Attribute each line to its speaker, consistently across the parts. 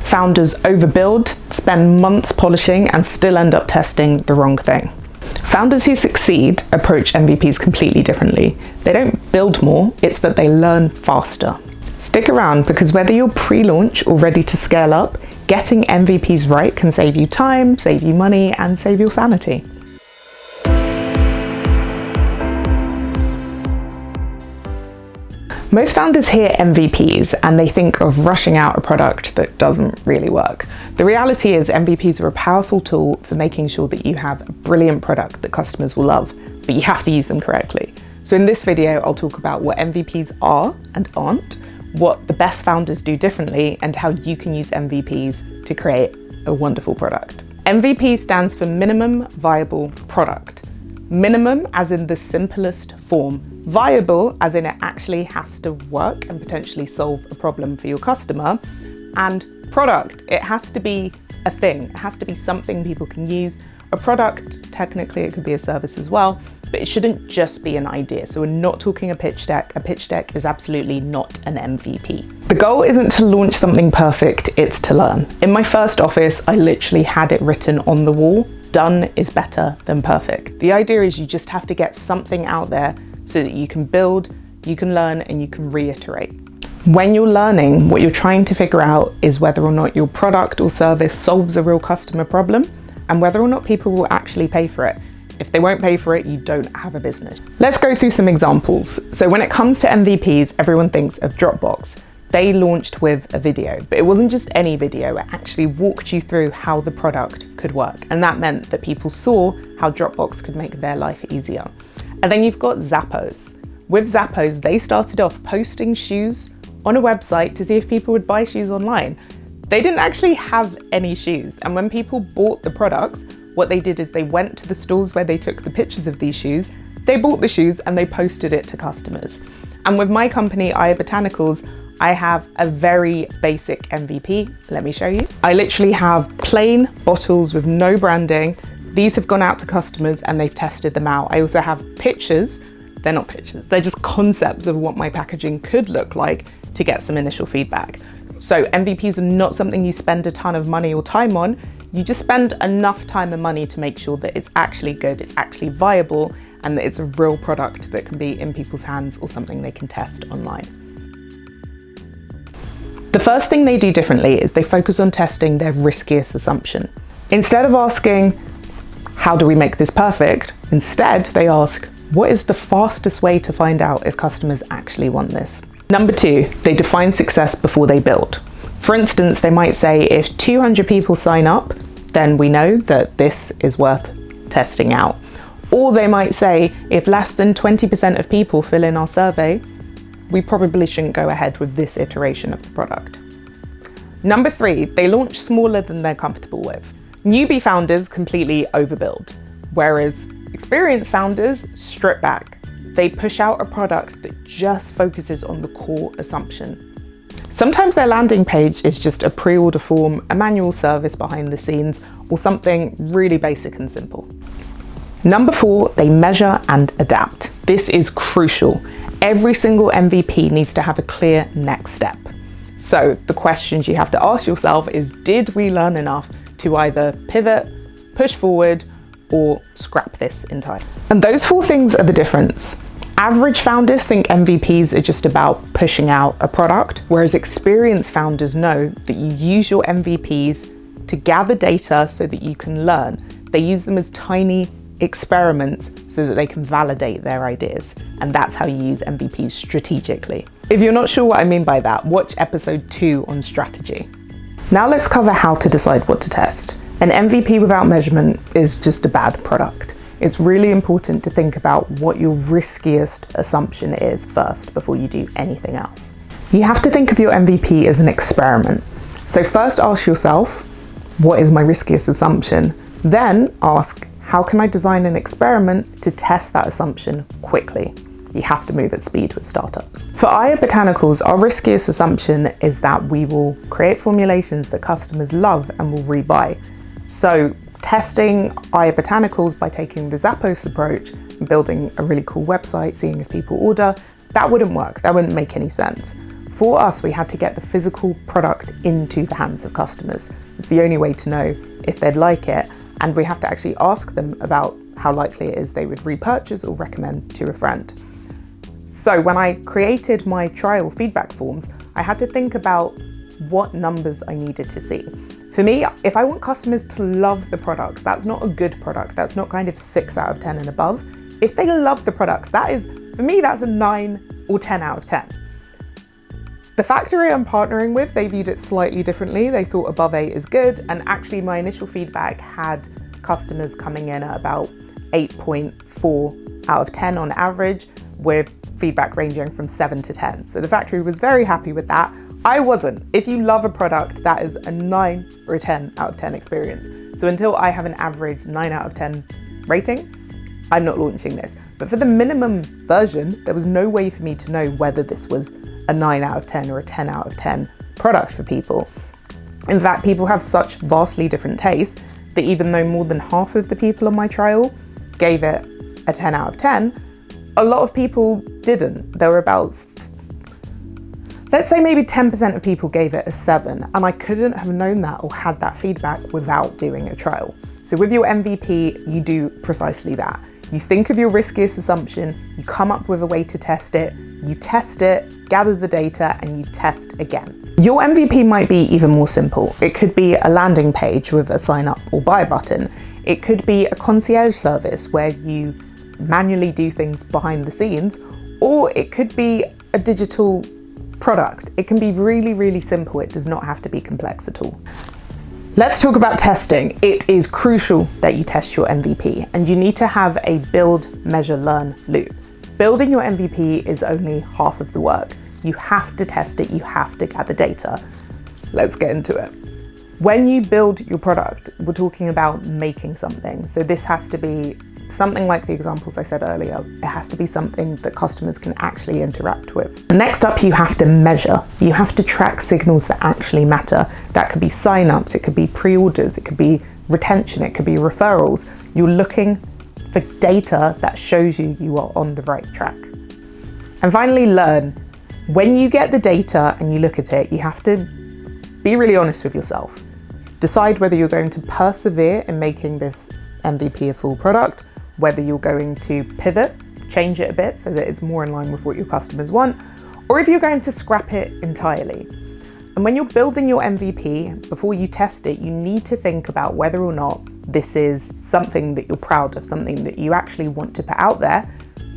Speaker 1: Founders overbuild, spend months polishing, and still end up testing the wrong thing. Founders who succeed approach MVPs completely differently. They don't build more, it's that they learn faster. Stick around, because whether you're pre-launch or ready to scale up, getting MVPs right can save you time, save you money, and save your sanity. Most founders hear MVPs and they think of rushing out a product that doesn't really work. The reality is MVPs are a powerful tool for making sure that you have a brilliant product that customers will love, but you have to use them correctly. So in this video, I'll talk about what MVPs are and aren't, what the best founders do differently, and how you can use MVPs to create a wonderful product. MVP stands for minimum viable product. Minimum as in the simplest form, viable as in it actually has to work and potentially solve a problem for your customer, and product, it has to be a thing, it has to be something people can use. A product, technically it could be a service as well, but it shouldn't just be an idea. So we're not talking a pitch deck. A pitch deck is absolutely not an MVP. The goal isn't to launch something perfect, it's to learn. In my first office, I literally had it written on the wall: done is better than perfect. The idea is you just have to get something out there so that you can build, you can learn, and you can reiterate. When you're learning, what you're trying to figure out is whether or not your product or service solves a real customer problem and whether or not people will actually pay for it. If they won't pay for it, you don't have a business. Let's go through some examples. So when it comes to MVPs, everyone thinks of Dropbox. They launched with a video, but it wasn't just any video, it actually walked you through how the product could work. And that meant that people saw how Dropbox could make their life easier. And then you've got Zappos. With Zappos, they started off posting shoes on a website to see if people would buy shoes online. They didn't actually have any shoes. And when people bought the products, what they did is they went to the stores where they took the pictures of these shoes, they bought the shoes and they posted it to customers. And with my company, Aya Botanicals, I have a very basic MVP. Let me show you. I literally have plain bottles with no branding. These have gone out to customers and they've tested them out. I also have pictures. They're not pictures, they're just concepts of what my packaging could look like to get some initial feedback. So MVPs are not something you spend a ton of money or time on. You just spend enough time and money to make sure that it's actually good, it's actually viable, and that it's a real product that can be in people's hands or something they can test online. The first thing they do differently is they focus on testing their riskiest assumption. Instead of asking, how do we make this perfect? Instead, they ask, what is the fastest way to find out if customers actually want this? Number two, they define success before they build. For instance, they might say if 200 people sign up, then we know that this is worth testing out. Or they might say if less than 20% of people fill in our survey, we probably shouldn't go ahead with this iteration of the product. Number three, they launch smaller than they're comfortable with. Newbie founders completely overbuild, whereas experienced founders strip back. They push out a product that just focuses on the core assumption. Sometimes their landing page is just a pre-order form, a manual service behind the scenes, or something really basic and simple. Number four, they measure and adapt. This is crucial. Every single MVP needs to have a clear next step. So the questions you have to ask yourself is, did we learn enough to either pivot, push forward, or scrap this entirely? And those four things are the difference. Average founders think MVPs are just about pushing out a product, whereas experienced founders know that you use your MVPs to gather data so that you can learn. They use them as tiny experiments so that they can validate their ideas. And that's how you use MVPs strategically. If you're not sure what I mean by that, watch episode 2 on strategy. Now let's cover how to decide what to test. An MVP without measurement is just a bad product. It's really important to think about what your riskiest assumption is first before you do anything else. You have to think of your MVP as an experiment. So first ask yourself, what is my riskiest assumption? Then ask, how can I design an experiment to test that assumption quickly? You have to move at speed with startups. For Aya Botanicals, our riskiest assumption is that we will create formulations that customers love and will rebuy. So testing Aya Botanicals by taking the Zappos approach and building a really cool website, seeing if people order, that wouldn't work. That wouldn't make any sense. For us, we had to get the physical product into the hands of customers. It's the only way to know if they'd like it, and we have to actually ask them about how likely it is they would repurchase or recommend to a friend. So when I created my trial feedback forms, I had to think about what numbers I needed to see. For me, if I want customers to love the products, that's not a good product. That's not kind of 6 out of 10 and above. If they love the products, that is, for me, that's a 9 or 10 out of 10. The factory I'm partnering with, they viewed it slightly differently. They thought above 8 is good. And actually my initial feedback had customers coming in at about 8.4 out of 10 on average, with feedback ranging from 7 to 10. So the factory was very happy with that. I wasn't. If you love a product, that is a 9 or a 10 out of 10 experience. So until I have an average 9 out of 10 rating, I'm not launching this. But for the minimum version, there was no way for me to know whether this was a 9 out of 10 or a 10 out of 10 product for people. In fact, people have such vastly different tastes that even though more than half of the people on my trial gave it a 10 out of 10, a lot of people didn't. There were about, let's say maybe 10% of people gave it a 7, and I couldn't have known that or had that feedback without doing a trial. So with your MVP, you do precisely that. You think of your riskiest assumption, you come up with a way to test it, you test it, gather the data, and you test again. Your MVP might be even more simple. It could be a landing page with a sign up or buy button. It could be a concierge service where you manually do things behind the scenes, or it could be a digital product. It can be really, really simple. It does not have to be complex at all. Let's talk about testing. It is crucial that you test your MVP, and you need to have a build, measure, learn loop. Building your MVP is only half of the work. You have to test it, you have to gather data. Let's get into it. When you build your product, we're talking about making something. So this has to be something like the examples I said earlier. It has to be something that customers can actually interact with. Next up, you have to measure. You have to track signals that actually matter. That could be signups, it could be pre-orders, it could be retention, it could be referrals. You're looking for data that shows you are on the right track. And finally, learn. When you get the data and you look at it, you have to be really honest with yourself. Decide whether you're going to persevere in making this MVP a full product, whether you're going to pivot, change it a bit so that it's more in line with what your customers want, or if you're going to scrap it entirely. And when you're building your MVP, before you test it, you need to think about whether or not this is something that you're proud of, something that you actually want to put out there,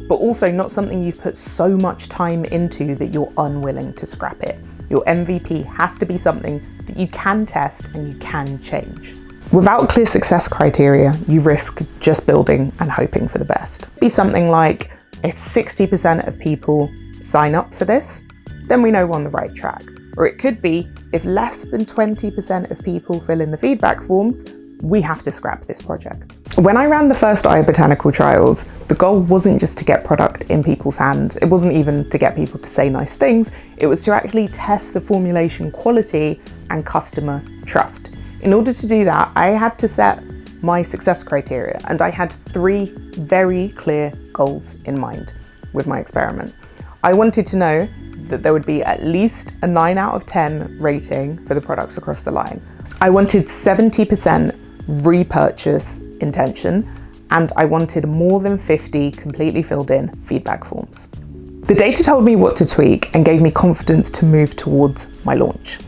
Speaker 1: but also not something you've put so much time into that you're unwilling to scrap it. Your MVP has to be something that you can test and you can change. Without clear success criteria, you risk just building and hoping for the best. Be something like, if 60% of people sign up for this, then we know we're on the right track. Or it could be, if less than 20% of people fill in the feedback forms, we have to scrap this project. When I ran the first Eye Botanical trials, the goal wasn't just to get product in people's hands. It wasn't even to get people to say nice things. It was to actually test the formulation quality and customer trust. In order to do that, I had to set my success criteria, and I had 3 very clear goals in mind with my experiment. I wanted to know that there would be at least a 9 out of 10 rating for the products across the line. I wanted 70% repurchase intention, and I wanted more than 50 completely filled in feedback forms. The data told me what to tweak and gave me confidence to move towards my launch.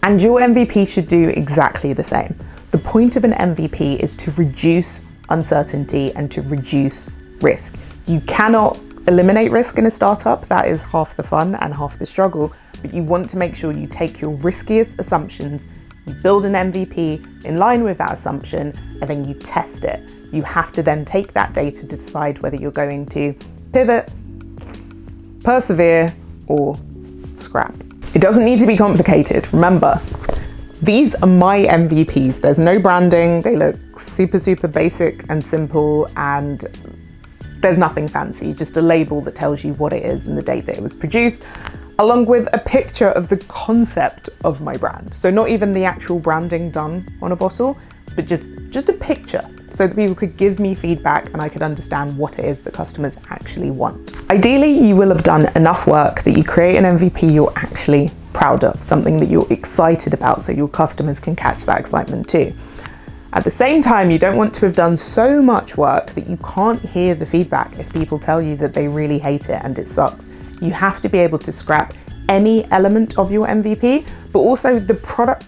Speaker 1: And your MVP should do exactly the same. The point of an MVP is to reduce uncertainty and to reduce risk. You cannot eliminate risk in a startup. That is half the fun and half the struggle, but you want to make sure you take your riskiest assumptions, you build an MVP in line with that assumption, and then you test it. You have to then take that data to decide whether you're going to pivot, persevere, or scrap. It doesn't need to be complicated. Remember, these are my MVPs. There's no branding. They look super, super basic and simple, and there's nothing fancy, just a label that tells you what it is and the date that it was produced, along with a picture of the concept of my brand. So not even the actual branding done on a bottle, but just a picture so that people could give me feedback and I could understand what it is that customers actually want. Ideally, you will have done enough work that you create an MVP you're actually proud of, something that you're excited about so your customers can catch that excitement too. At the same time, you don't want to have done so much work that you can't hear the feedback if people tell you that they really hate it and it sucks. You have to be able to scrap any element of your MVP, but also the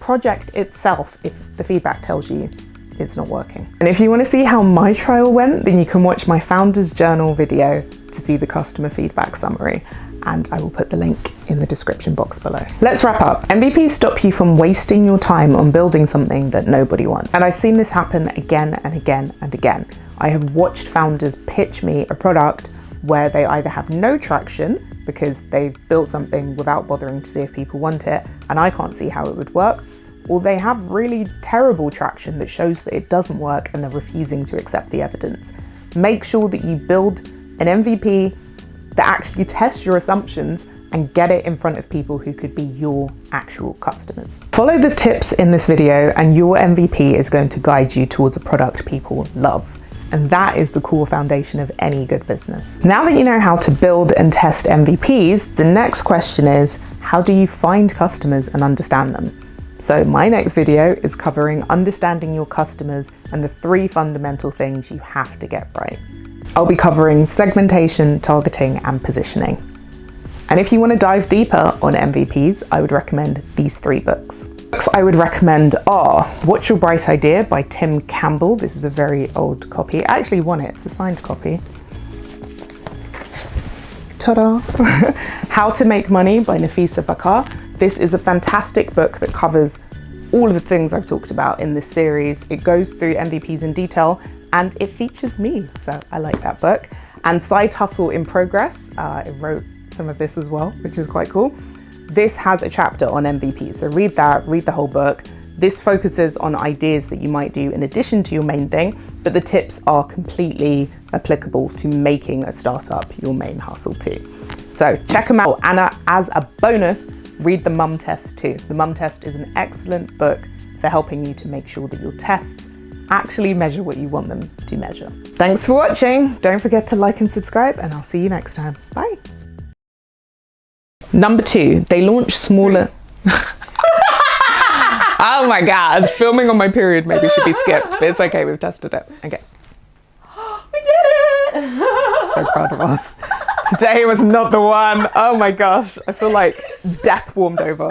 Speaker 1: project itself if the feedback tells you it's not working. And if you want to see how my trial went, then you can watch my Founder's Journal video to see the customer feedback summary, and I will put the link in the description box below. Let's wrap up. MVPs stop you from wasting your time on building something that nobody wants. And I've seen this happen again and again and again. I have watched founders pitch me a product where they either have no traction because they've built something without bothering to see if people want it, and I can't see how it would work, or they have really terrible traction that shows that it doesn't work and they're refusing to accept the evidence. Make sure that you build an MVP that actually tests your assumptions and get it in front of people who could be your actual customers. Follow the tips in this video and your MVP is going to guide you towards a product people love. And that is the core foundation of any good business. Now that you know how to build and test MVPs, the next question is, how do you find customers and understand them? So my next video is covering understanding your customers and the 3 fundamental things you have to get right. I'll be covering segmentation, targeting, and positioning. And if you want to dive deeper on MVPs, I would recommend these 3 books. Books I would recommend are What's Your Bright Idea by Tim Campbell. This is a very old copy. I actually won it, it's a signed copy. Ta-da! How to Make Money by Nafisa Bakar. This is a fantastic book that covers all of the things I've talked about in this series. It goes through MVPs in detail and it features me, so I like that book. And Side Hustle in Progress, I wrote some of this as well, which is quite cool. This has a chapter on MVP, so read that, read the whole book. This focuses on ideas that you might do in addition to your main thing, but the tips are completely applicable to making a startup your main hustle too. So check them out. And as a bonus, read the Mum Test too. The Mum Test is an excellent book for helping you to make sure that your tests actually measure what you want them to measure. Thanks for watching. Don't forget to like and subscribe, and I'll see you next time. Bye. Number 2, they launch smaller. Oh my God, filming on my period maybe should be skipped, but it's okay, we've tested it. Okay.
Speaker 2: We did it!
Speaker 1: So proud of us. Today was not the one. Oh my gosh, I feel like death warmed over.